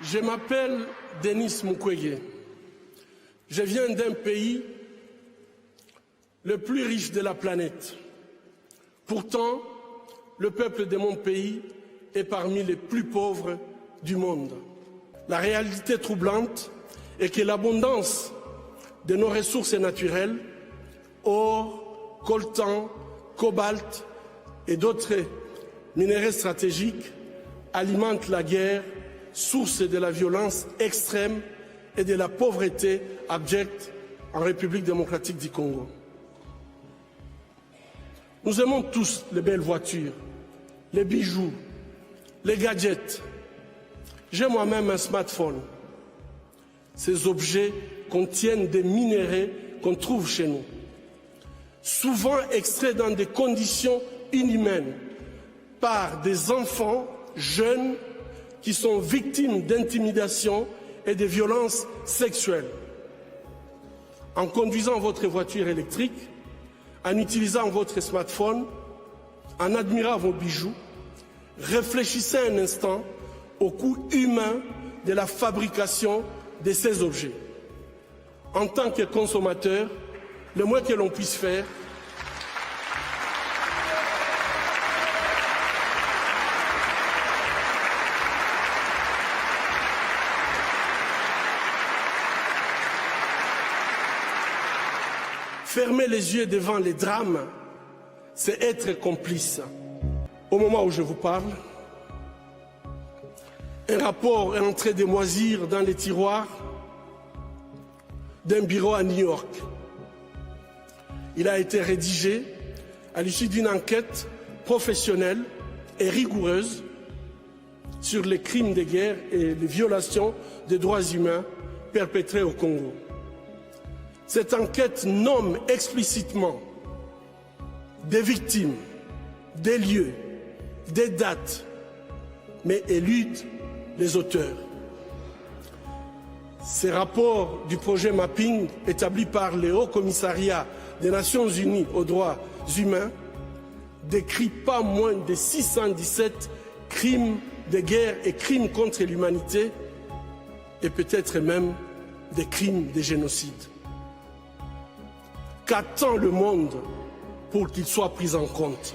Je m'appelle Denis Mukwege. Je viens d'un pays le plus riche de la planète. Pourtant, le peuple de mon pays est parmi les plus pauvres du monde. La réalité troublante est que l'abondance de nos ressources naturelles, or, coltan, cobalt et d'autres minéraux stratégiques, alimente la guerre, source de la violence extrême et de la pauvreté abjecte en République démocratique du Congo. Nous aimons tous les belles voitures, les bijoux, les gadgets. J'ai moi-même un smartphone. Ces objets contiennent des minéraux qu'on trouve chez nous, souvent extraits dans des conditions inhumaines par des enfants jeunes qui sont victimes d'intimidation et de violences sexuelles. En conduisant votre voiture électrique, en utilisant votre smartphone, en admirant vos bijoux, réfléchissez un instant au coût humain de la fabrication de ces objets. En tant que consommateur, le moins que l'on puisse faire, fermer les yeux devant les drames, c'est être complice. Au moment où je vous parle, un rapport est en train de moisir dans les tiroirs d'un bureau à New York. Il a été rédigé à l'issue d'une enquête professionnelle et rigoureuse sur les crimes de guerre et les violations des droits humains perpétrés au Congo. Cette enquête nomme explicitement des victimes, des lieux, des dates, mais élude les auteurs. Ces rapports du projet Mapping, établi par le Haut Commissariat des Nations Unies aux droits humains, décrit pas moins de 617 crimes de guerre et crimes contre l'humanité, et peut-être même des crimes de génocide. Qu'attend le monde pour qu'il soit pris en compte ?